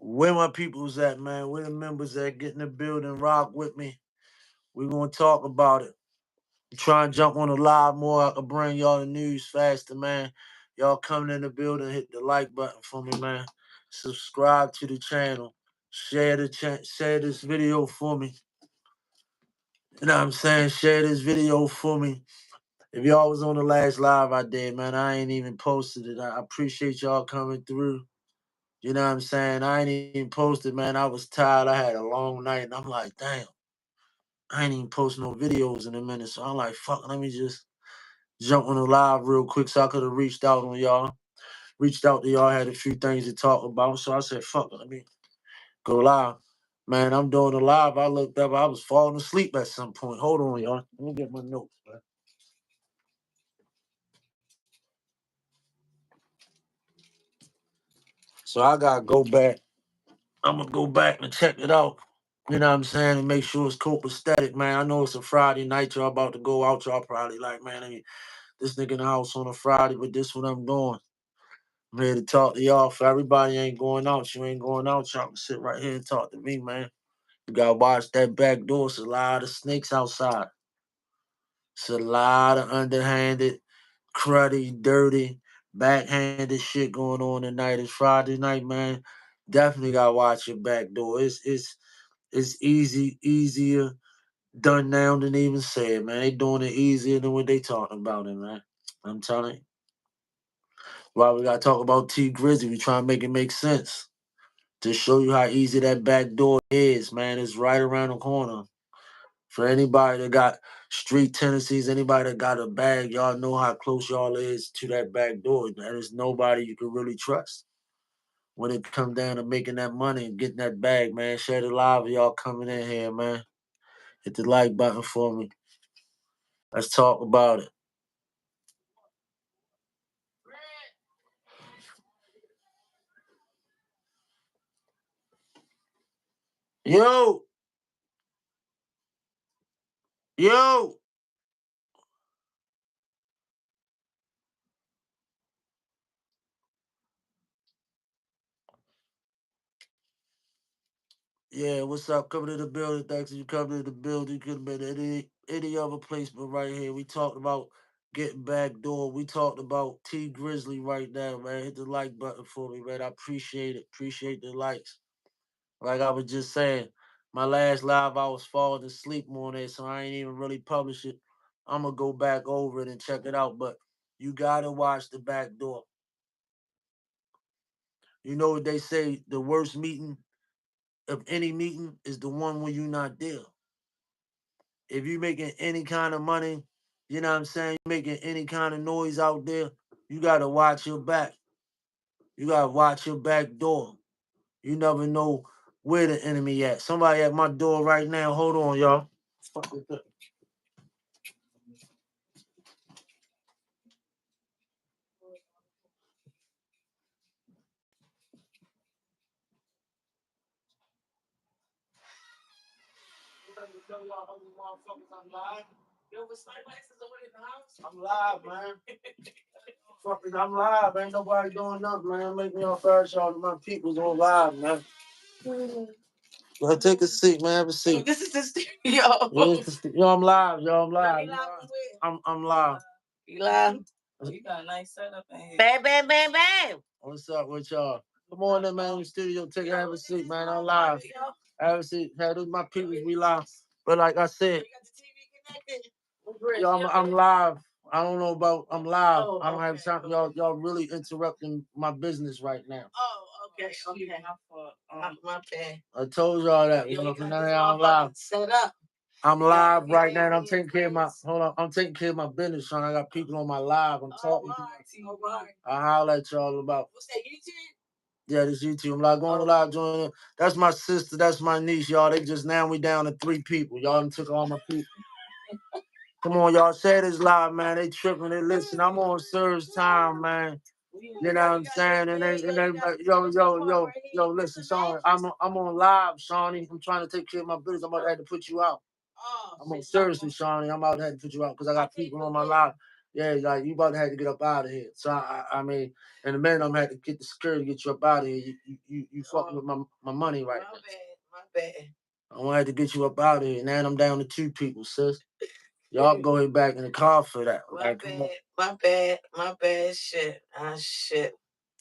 Where my people's at, man? Where the members at? Get in the building, rock with me. We gonna talk about it. Try and jump on the live more. I can bring y'all the news faster, man. Y'all coming in the building, hit the like button for me, man. Subscribe to the channel. Share this video for me. You know what I'm saying? Share this video for me. If y'all was on the last live I did, man, I ain't even posted it. I appreciate y'all coming through. You know what I'm saying? I ain't even posted, man. I was tired. I had a long night, and I'm like, damn, I ain't even posted no videos in a minute. So I'm like, fuck, let me just jump on the live real quick so I could have reached out on y'all. Reached out to y'all, had a few things to talk about. So I said, fuck, let me go live. Man, I'm doing the live. I looked up, I was falling asleep at some point. Hold on, y'all. Let me get my notes, man. So I gotta go back. I'm gonna go back and check it out. You know what I'm saying? And make sure it's copacetic, man. I know it's a Friday night. Y'all about to go out. Y'all probably like, man, this nigga in the house on a Friday, but this what I'm doing. I'm here to talk to y'all. For everybody ain't going out, you ain't going out. Y'all can sit right here and talk to me, man. You gotta watch that back door. It's a lot of snakes outside. It's a lot of underhanded, cruddy, dirty, backhanded shit going on tonight. It's Friday night, man. Definitely gotta watch your back door. It's easier done now than even said, man. They doing it easier than what they talking about it, man. I'm telling you. Why we gotta talk about Tee Grizzley? We trying to make it make sense. To show you how easy that back door is, man. It's right around the corner. For anybody that got street tendencies, anybody that got a bag, y'all know how close y'all is to that back door. There's nobody you can really trust. When it come down to making that money and getting that bag, man. Share the live, y'all coming in here, man. Hit the like button for me. Let's talk about it. Yo! Yo! Yeah, what's up? Coming to the building. Thanks for you coming to the building. You could have been any other place but right here. We talked about getting back door. We talked about Tee Grizzley right now, man. Hit the like button for me, man. I appreciate it. Appreciate the likes. Like I was just saying, my last live, I was falling asleep on it, so I ain't even really publish it. I'm going to go back over it and check it out, but you got to watch the back door. You know what they say, the worst meeting of any meeting is the one where you're not there. If you're making any kind of money, you know what I'm saying, you're making any kind of noise out there, you got to watch your back. You got to watch your back door. You never know where the enemy at. Somebody at my door right now. Hold on, y'all. Fuck with that. I'm live, man. Fuck it, I'm live. Ain't nobody doing nothing, man. Make me on first, y'all. My people's on live, man. Well, take a seat, man. Have a seat. This is the studio. Yo, I'm live, yo. I'm live. I'm live. You live? You got a nice setup in here. Bam, bam, bam, bam. What's up with y'all? Come on in, man. In the studio. Have a seat, man. I'm live. Have a seat. Hey, those my people. We live. But like I said, yo, I'm live. I don't know about I'm live. Oh, I don't have time. Y'all really interrupting my business right now. Oh, okay. My bad. I told y'all that. You know, I'm live. Set up. I'm live right now. And I'm taking care of my I'm taking care of my business, son. I got people on my live. I'm talking to you. I'll holler at y'all about. What's that, YouTube? Yeah, this YouTube. I'm like going live, joining. That's my sister. That's my niece, y'all. They just now we down to 3 people. Y'all done took all my people. Come on, y'all. Share this live, man. They tripping. They listen. I'm on Surge time, man. You know what I'm saying? And they yo, listen, Shawnee. I'm on live, Shawnee. I'm trying to take care of my business. I'm about to have to put you out. I'm on seriously, Shawnee. I'm about to have to put you out because I got people on my live. Yeah, like you about to have to get up out of here. So I mean, in a minute I'm gonna have to get the security to get you up out of here. You fucking with my money right now. My bad. I'm gonna have to get you up out of here. Now I'm down to 2 people, sis. Y'all go ahead back in the car for that. My bad. My bad. Shit. Ah shit.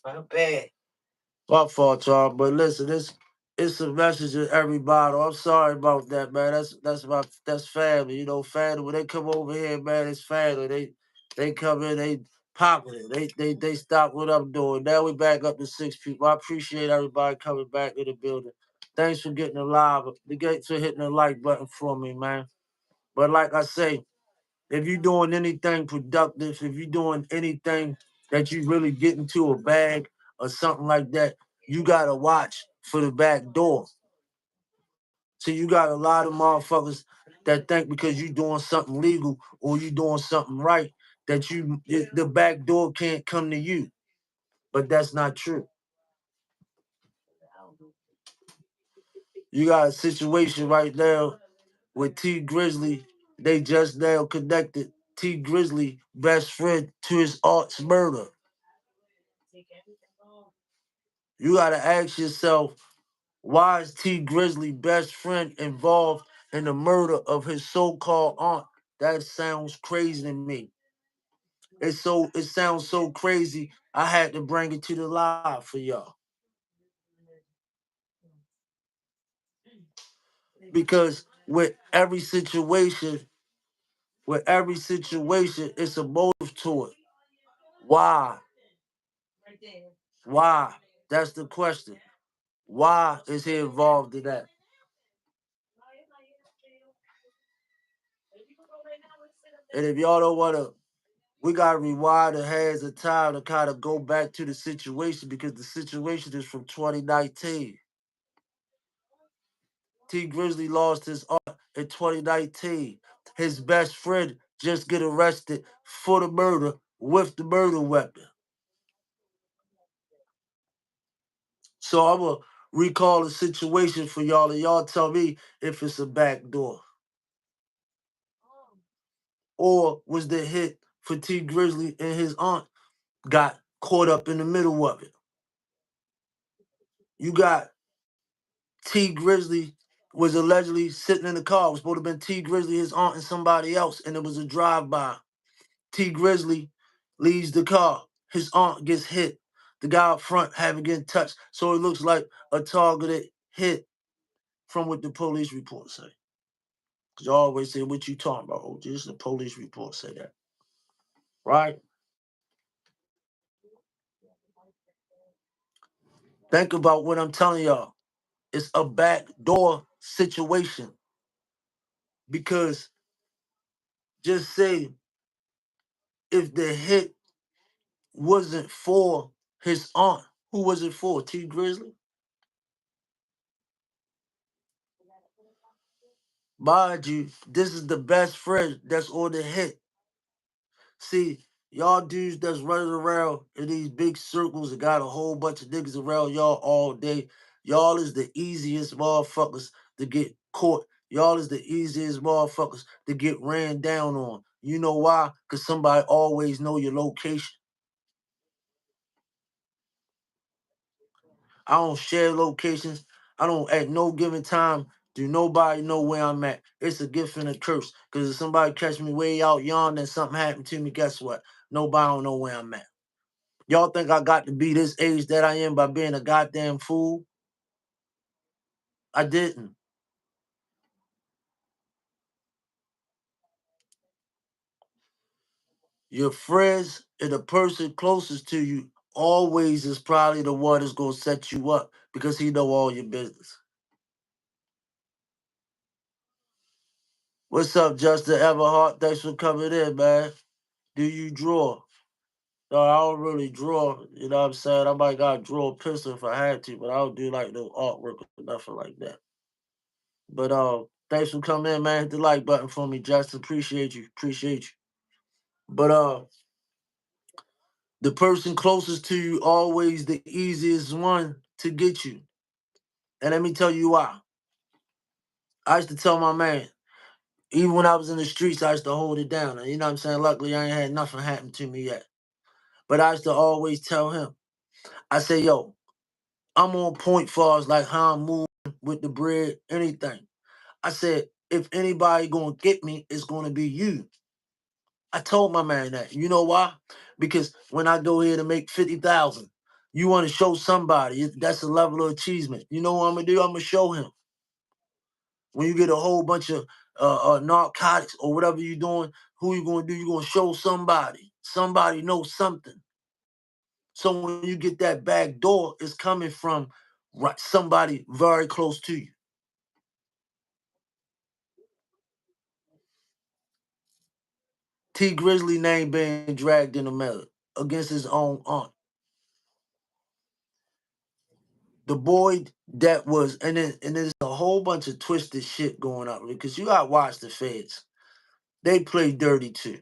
My bad. My fault, y'all. But listen, it's a message to everybody. I'm sorry about that, man. That's family. You know, family. When they come over here, man, it's family. They come in, they popping it. They stop what I'm doing. Now we back up to 6 people. I appreciate everybody coming back to the building. Thanks for getting alive. Thanks for hitting the like button for me, man. But like I say, if you're doing anything productive, if you're doing anything that you really get into a bag or something like that, you gotta watch for the back door. So you got a lot of motherfuckers that think because you doing something legal or you doing something right that the back door can't come to you. But that's not true. You got a situation right now with Tee Grizzley. They just now connected Tee Grizzley best friend to his aunt's murder. You gotta ask yourself, why is Tee Grizzley best friend involved in the murder of his so-called aunt? That sounds crazy to me. It sounds so crazy. I had to bring it to the live for y'all. Because with every situation, it's a motive to it. Why? Why? That's the question. Why is he involved in that? And if y'all don't want to, we got to rewind the hands of time to kind of go back to the situation because the situation is from 2019. Tee Grizzley lost his aunt in 2019. His best friend just get arrested for the murder with the murder weapon. So I'm going to recall the situation for y'all, and y'all tell me if it's a back door. Or was the hit for Tee Grizzley and his aunt got caught up in the middle of it? You got Tee Grizzley was allegedly sitting in the car. It was supposed to have been Tee Grizzley, his aunt, and somebody else, and it was a drive-by. Tee Grizzley leaves the car. His aunt gets hit. The guy up front haven't get touched. So it looks like a targeted hit from what the police report say. Because you always say, what you talking about, OG? This is the police report say that. Right? Think about what I'm telling y'all. It's a backdoor situation. Because just say if the hit wasn't for his aunt, who was it for? Tee Grizzley? Mind you, this is the best friend that's on the hit. See, y'all dudes that's running around in these big circles and got a whole bunch of niggas around y'all all day, y'all is the easiest motherfuckers to get caught. Y'all is the easiest motherfuckers to get ran down on. You know why? Because somebody always know your location. I don't share locations. I don't at no given time do nobody know where I'm at. It's a gift and a curse. Because if somebody catch me way out yonder and something happened to me, guess what? Nobody don't know where I'm at. Y'all think I got to be this age that I am by being a goddamn fool? I didn't. Your friends and the person closest to you always is probably the one that's gonna set you up because he know all your business. What's up, Justin Everhart? Thanks for coming in, man. Do you draw? No, I don't really draw. You know what I'm saying? I might gotta draw a pistol if I had to, but I don't do like no artwork or nothing like that. But thanks for coming in, man. Hit the like button for me, Justin. Appreciate you. Appreciate you. But the person closest to you always the easiest one to get you. And let me tell you why. I used to tell my man, Even when I was in the streets, I used to hold it down. And you know what I'm saying? Luckily, I ain't had nothing happen to me yet. But I used to always tell him, I say, yo, I'm on point for as like how I'm moving with the bread, anything. I said, if anybody gonna get me, it's gonna be you. I told my man that. You know why? Because when I go here to make 50,000, you want to show somebody. That's a level of achievement. You know what I'm gonna do? I'm gonna show him. When you get a whole bunch of narcotics or whatever you're doing, who you gonna do? You're gonna show somebody. Somebody knows something. So when you get that back door, it's coming from somebody very close to you. Tee Grizzley name being dragged in the mail against his own aunt. The boy that was, and there's a whole bunch of twisted shit going on because you gotta watch the feds. They play dirty too.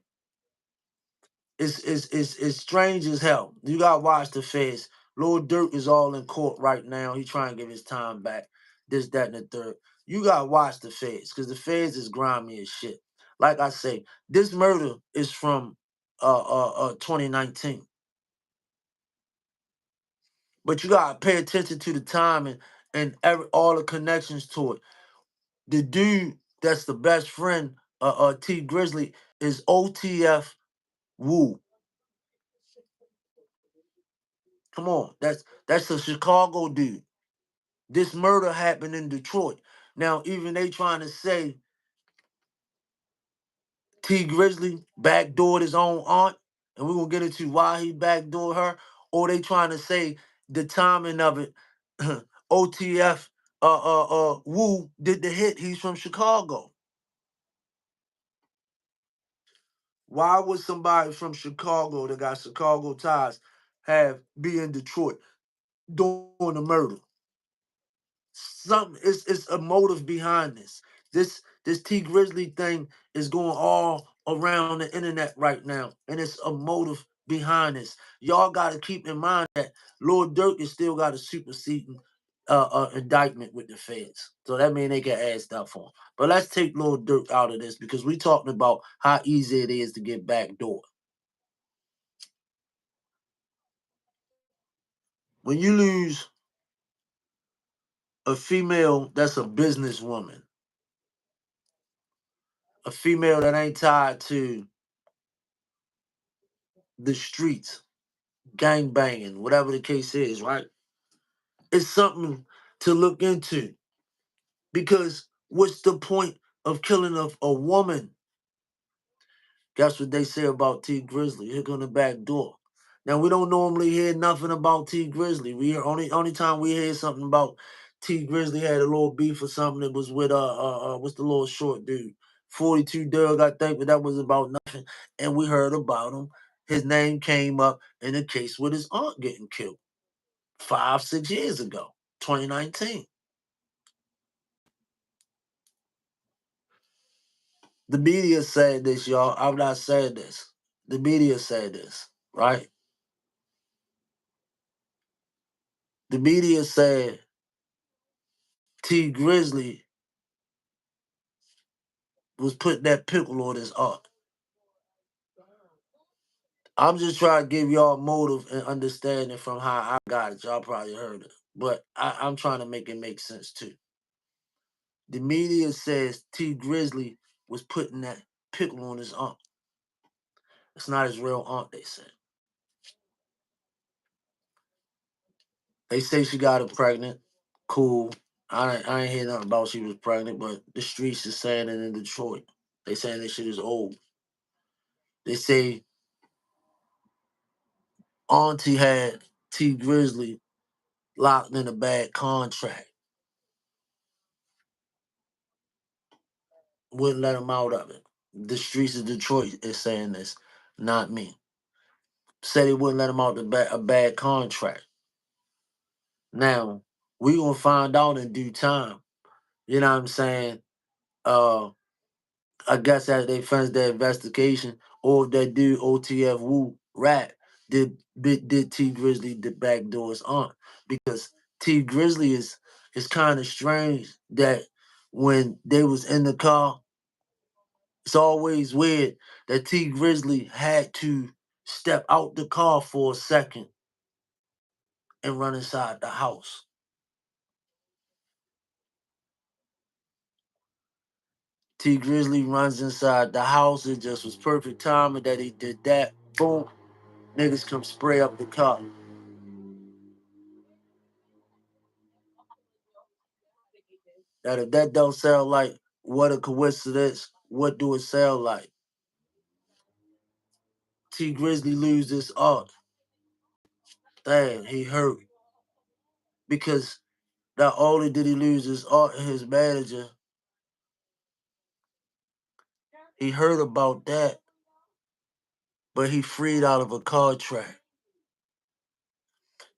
It's strange as hell. You gotta watch the feds. Lil Durk is all in court right now. He trying to give his time back. This, that, and the third. You gotta watch the feds because the feds is grimy as shit. Like I say, this murder is from 2019. But you gotta pay attention to the time and all the connections to it. The dude that's the best friend Tee Grizzley is OTF Wu. Come on, that's a Chicago dude. This murder happened in Detroit. Now, even they trying to say Tee Grizzley backdoored his own aunt, and we're gonna get into why he backdoored her, or they trying to say the timing of it. OTF Wu did the hit. He's from Chicago. Why would somebody from Chicago that got Chicago ties be in Detroit doing the murder? Something it's a motive behind this. This Tee Grizzley thing is going all around the internet right now, and it's a motive behind this. Y'all got to keep in mind that Lord Durk is still got a superseding indictment with the feds, so that means they can add stuff for him. But let's take Lord Durk out of this because we talking about how easy it is to get backdoor. When you lose a female that's a businesswoman, a female that ain't tied to the streets, gang banging, whatever the case is, right? It's something to look into because what's the point of killing a woman? That's what they say about Tee Grizzley. Here on the back door. Now we don't normally hear nothing about Tee Grizzley. We hear only time we hear something about Tee Grizzley had a little beef or something that was with what's the little short dude? 42 Doug, I think, but that was about nothing. And we heard about him. His name came up in a case with his aunt getting killed 5, 6 years ago, 2019. The media said this, y'all. I'm not saying this. The media said this, right? The media said Tee Grizzley was putting that pickle on his aunt. I'm just trying to give y'all motive and understanding from how I got it. Y'all probably heard it. But I'm trying to make it make sense too. The media says Tee Grizzley was putting that pickle on his aunt. It's not his real aunt, they said. They say she got her pregnant. Cool. I ain't hear nothing about she was pregnant, but the streets is saying it in Detroit. They saying that shit is old. They say Auntie had Tee Grizzley locked in a bad contract. Wouldn't let him out of it. The streets of Detroit is saying this, not me. Said he wouldn't let him out a bad contract. Now, we gonna find out in due time. You know what I'm saying? Uh I guess as they finish their investigation, or if that dude OTF Wu Rat did Tee Grizzley the backdoor his aunt. Because Tee Grizzley is kind of strange that when they was in the car It's always weird that Tee Grizzley had to step out the car for a second and run inside the house. Tee Grizzley runs inside the house. It just was perfect timing that he did that. Boom. Niggas come spray up the car. That if that don't sound like what a coincidence, what do it sound like? Tee Grizzley lose this art. Damn, he hurt. Because not only did he lose his art and his manager, he heard about that, but he freed out of a contract.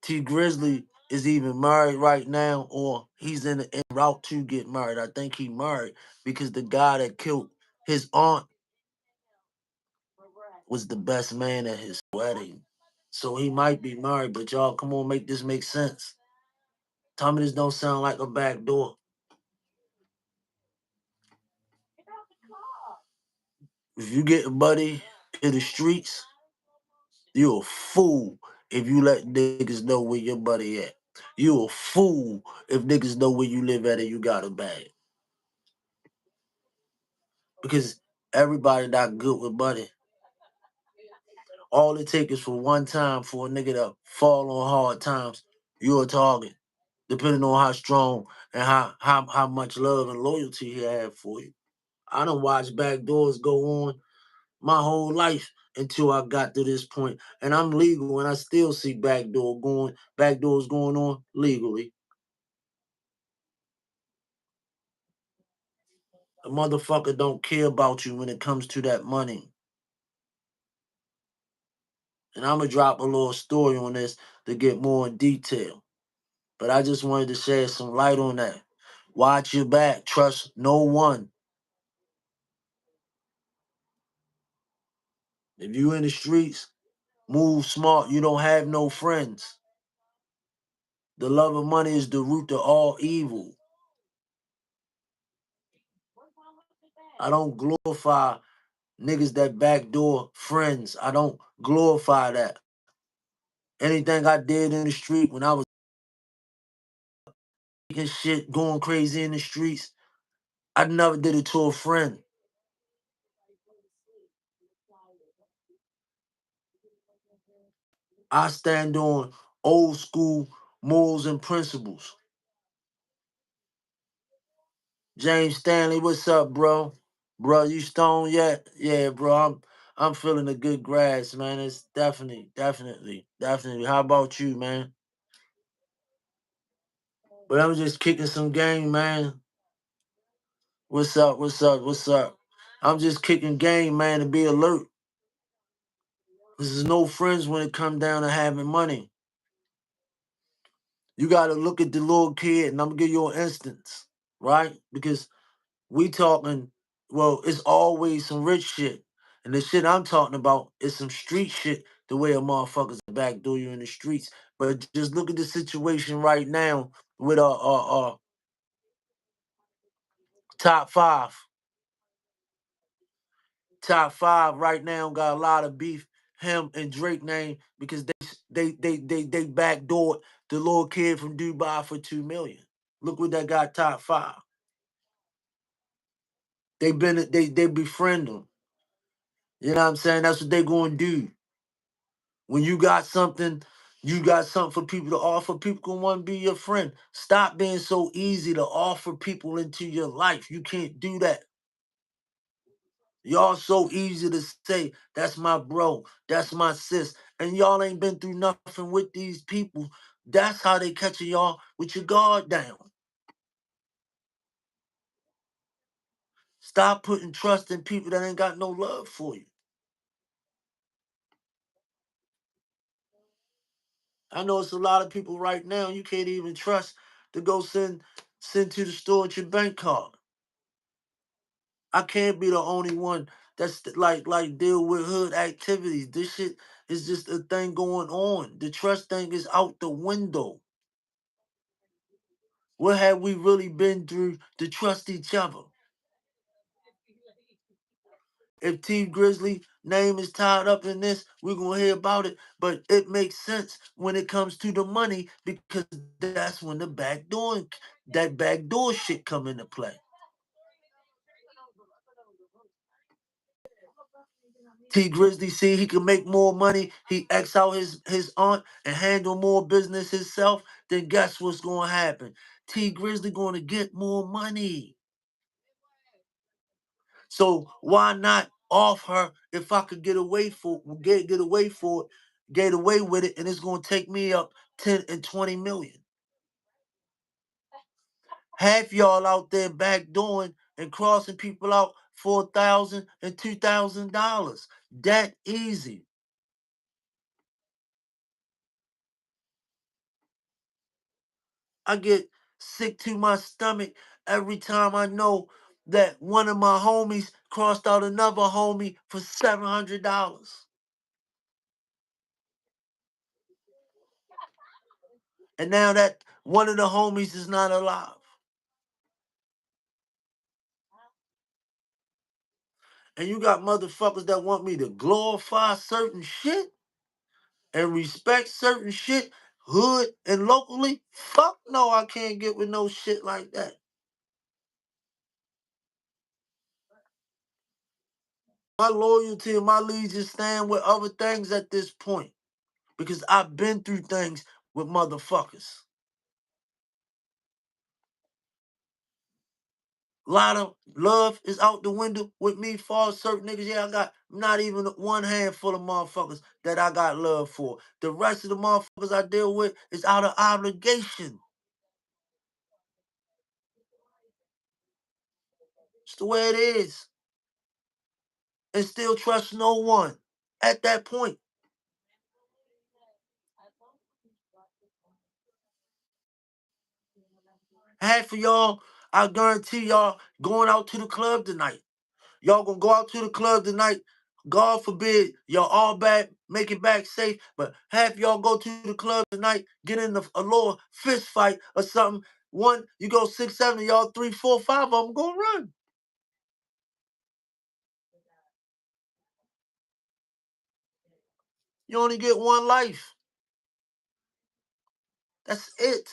Tee Grizzley is even married right now, or he's in route to get married. I think he married because the guy that killed his aunt was the best man at his wedding. So he might be married, but y'all, come on, make this make sense. Tell me this don't sound like a back door. If you get a buddy in the streets, you a fool if you let niggas know where your buddy at. You a fool if niggas know where you live at and you got a bag. Because everybody not good with money. All it takes is for one time for a nigga to fall on hard times. You're a target, depending on how strong and how much love and loyalty he have for you. I done watched back doors go on my whole life until I got to this point. And I'm legal and I still see back doors going on legally. A motherfucker don't care about you when it comes to that money. And I'm gonna drop a little story on this to get more in detail. But I just wanted to shed some light on that. Watch your back. Trust no one. If you in the streets, move smart. You don't have no friends. The love of money is the root to all evil. I don't glorify niggas that backdoor friends. I don't glorify that. Anything I did in the street when I was taking shit, going crazy in the streets, I never did it to a friend. I stand on old school morals and principles. James Stanley, what's up, bro? Bro, you stoned yet? Yeah, bro, I'm feeling a good grass, man. It's definitely. How about you, man? But I'm just kicking some game, man. What's up? I'm just kicking game, man, to be alert. This is no friends when it come down to having money. You gotta look at the little kid, and I'm gonna give you an instance, right? Because we talking, well, it's always some rich shit. And the shit I'm talking about is some street shit, the way a motherfuckers backdoor you in the streets. But just look at the situation right now with top five. Top five right now got a lot of beef. Him and Drake name because they backdoored the little kid from Dubai for 2 million. Look what that got top five. They befriend them. You know what I'm saying? That's what they gonna do. When you got something for people to offer. People gonna want to be your friend. Stop being so easy to offer people into your life. You can't do that. Y'all so easy to say, that's my bro, that's my sis. And y'all ain't been through nothing with these people. That's how they catching y'all with your guard down. Stop putting trust in people that ain't got no love for you. I know it's a lot of people right now you can't even trust to go send to the store with your bank card. I can't be the only one that's like deal with hood activities. This shit is just a thing going on. The trust thing is out the window. What have we really been through to trust each other? if Tee Grizzley name is tied up in this, we're gonna hear about it. But it makes sense when it comes to the money because that's when that backdoor shit come into play. Tee Grizzley see he can make more money. He X out his aunt and handle more business himself. Then guess what's gonna happen? Tee Grizzley gonna get more money. So why not off her if I could get away get away for it, get away with it, and it's gonna take me up 10 and 20 million. Half y'all out there backdooring and crossing people out for $1,000 and $2,000. That easy. I get sick to my stomach every time I know that one of my homies crossed out another homie for $700. And now that one of the homies is not alive. And you got motherfuckers that want me to glorify certain shit and respect certain shit, hood and locally. Fuck no, I can't get with no shit like that. My loyalty and my allegiance stand with other things at this point because I've been through things with motherfuckers. A lot of love is out the window with me for certain niggas. Yeah, I got not even one handful of motherfuckers that I got love for. The rest of the motherfuckers I deal with is out of obligation. It's the way it is. And still trust no one at that point. Half of y'all, I guarantee y'all, going out to the club tonight. Y'all gonna go out to the club tonight. God forbid y'all all back, make it back safe. But half y'all go to the club tonight, get in a little fist fight or something. One, you go 6, 7, y'all 3, 4, 5 of them gonna run. You only get one life. That's it.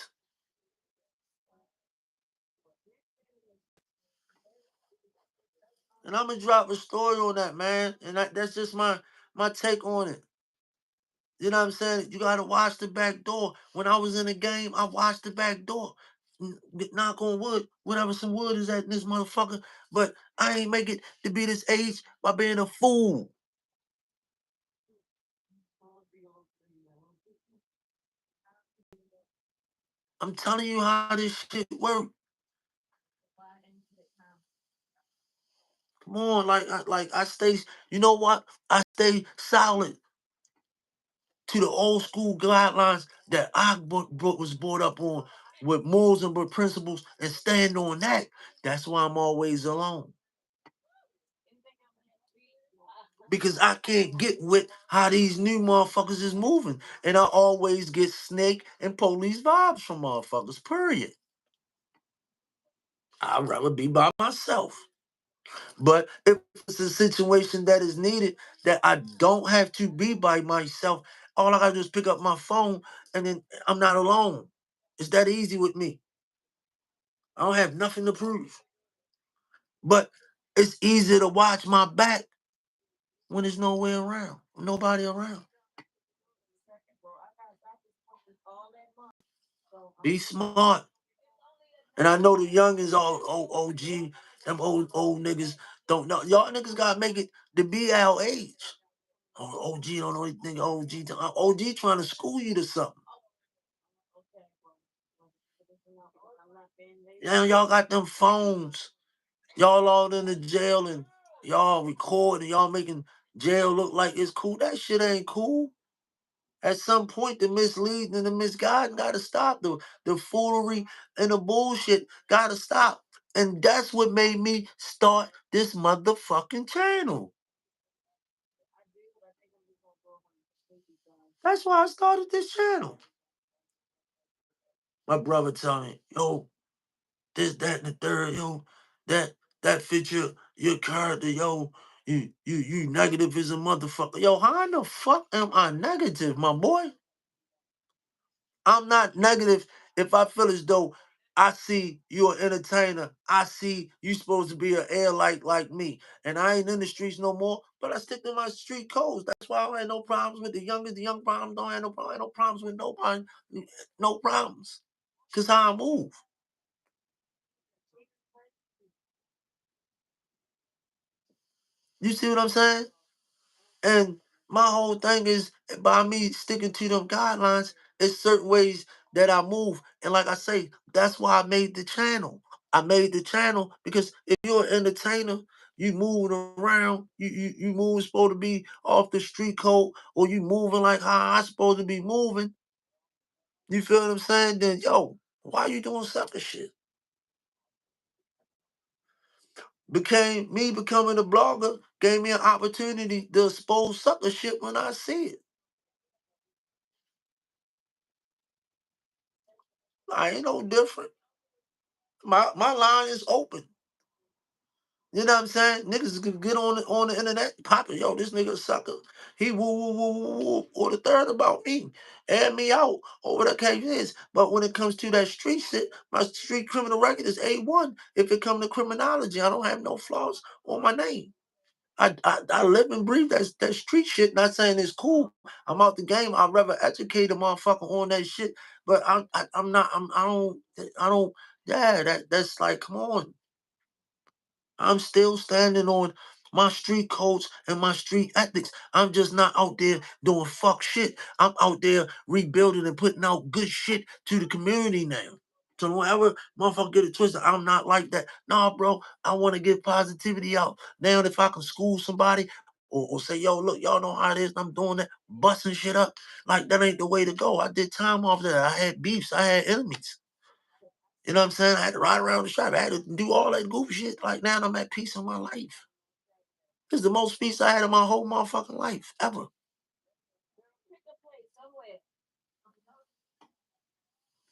And I'm gonna drop a story on that, man. And that's just my take on it. You know what I'm saying? You gotta watch the back door. When I was in the game, I watched the back door. Knock on wood, whatever some wood is at in this motherfucker. But I ain't make it to be this age by being a fool. I'm telling you how this shit work. Come on, I stay. You know what? I stay solid to the old school guidelines that was brought up on with morals and principles and stand on that. That's why I'm always alone. Because I can't get with how these new motherfuckers is moving. And I always get snake and police vibes from motherfuckers, period. I'd rather be by myself. But if it's a situation that is needed that I don't have to be by myself, all I gotta do is pick up my phone and then I'm not alone. It's that easy with me. I don't have nothing to prove. But it's easier to watch my back when there's nowhere around, nobody around. Be smart. And I know the youngins, all OG, them old niggas don't know. Y'all niggas gotta make it to be our age. Oh, OG don't know anything. OG trying to school you to something. Yeah, y'all got them phones. Y'all all in the jail and y'all recording. Y'all making jail look like it's cool. That shit ain't cool. At some point, the misleading and the misguiding gotta stop. The foolery and the bullshit gotta stop. And that's what made me start this motherfucking channel. That's why I started this channel. My brother told me, yo, this, that, and the third, yo, that that fits your character, yo. You negative as a motherfucker. Yo, how in the fuck am I negative, my boy? I'm not negative if I feel as though I see you're an entertainer. I see you supposed to be an air like me. And I ain't in the streets no more, but I stick to my street codes. That's why I don't have no problems with the youngest. The young problems don't have no problem. No problems with nobody. No problems. Cause how I move. You see what I'm saying? And my whole thing is by me sticking to them guidelines, it's certain ways that I move. And like I say, that's why I made the channel. I made the channel because if you're an entertainer, you moving around, you moving supposed to be off the street code, or you moving like how I supposed to be moving. You feel what I'm saying? Then yo, why you doing sucker shit? Becoming a blogger gave me an opportunity to expose sucker shit when I see it. I ain't no different. My line is open. You know what I'm saying? Niggas can get on the internet, pop it. Yo, this nigga a sucker. He woo woo woo woo woo or the third about me. Add me out or whatever the case is. But when it comes to that street shit, my street criminal record is A1. If it comes to criminology, I don't have no flaws on my name. I live and breathe that street shit. Not saying it's cool. I'm out the game. I'd rather educate a motherfucker on that shit. But I'm not. I don't. Yeah, that's like, come on. I'm still standing on my street codes and my street ethics. I'm just not out there doing fuck shit. I'm out there rebuilding and putting out good shit to the community now. So whenever motherfucker get it twisted, I'm not like that. Nah, bro, I want to get positivity out. Now, if I can school somebody or say, yo, look, y'all know how it is, I'm doing that, busting shit up, like that ain't the way to go. I did time off that. I had beefs. I had enemies. You know what I'm saying? I had to ride around the shop. I had to do all that goofy shit. Like now I'm at peace in my life. This is the most peace I had in my whole motherfucking life ever.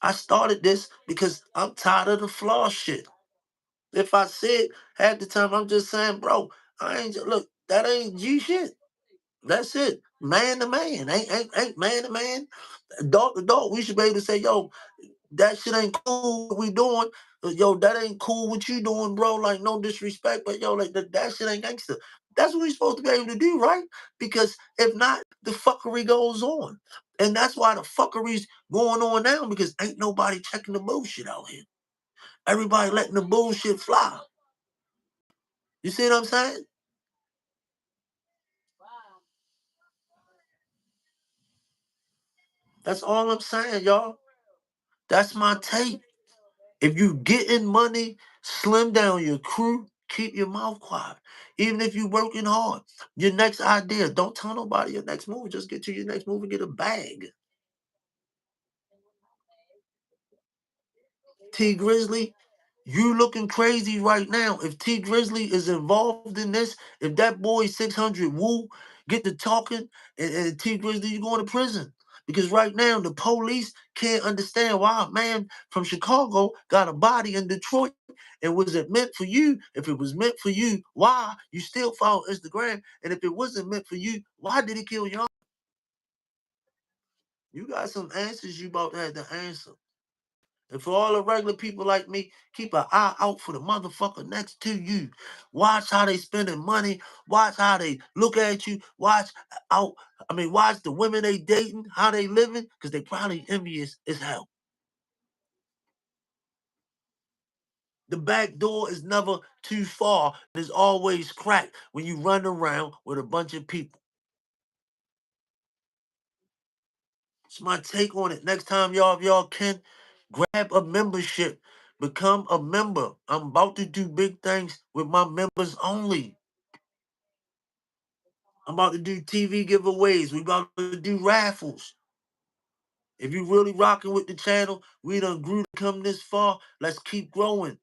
I started this because I'm tired of the flaw shit. If I said half the time, I'm just saying, bro, I ain't look, that ain't G shit. That's it. Man to man. Ain't man to man. Dog to dog. We should be able to say, yo, that shit ain't cool. What we doing? Yo, that ain't cool. What you doing, bro? Like, no disrespect, but yo, like that shit ain't gangster. That's what we supposed to be able to do, right? Because if not, the fuckery goes on, and that's why the fuckery's going on now because ain't nobody checking the bullshit out here. Everybody letting the bullshit fly. You see what I'm saying? That's all I'm saying, y'all. That's my take. If you getting money, slim down your crew, keep your mouth quiet. Even if you working hard, your next idea, don't tell nobody your next move. Just get to your next move and get a bag. Tee Grizzley, you looking crazy right now. If Tee Grizzley is involved in this, if that boy 600 Woo get to talking and Tee Grizzley, you going to prison. Because right now the police can't understand why a man from Chicago got a body in Detroit. And was it meant for you? If it was meant for you, why you still follow Instagram? And if it wasn't meant for you, why did he kill y'all? You got some answers you about to have to answer. And for all the regular people like me, keep an eye out for the motherfucker next to you. Watch how they spending money. Watch how they look at you. Out. Watch the women they dating, how they living, because they probably envious as hell. The back door is never too far. It's always cracked when you run around with a bunch of people. It's my take on it. Next time if y'all can, grab a membership. Become a member. I'm about to do big things with my members only. I'm about to do TV giveaways. We about to do raffles. If you really rocking with the channel, we done grew to come this far. Let's keep growing.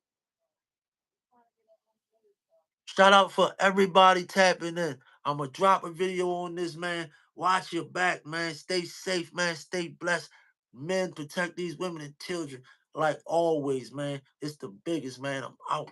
Shout out for everybody tapping in. I'm going to drop a video on this, man. Watch your back, man. Stay safe, man. Stay blessed. Men, protect these women and children like always, man. It's the biggest, man. I'm out.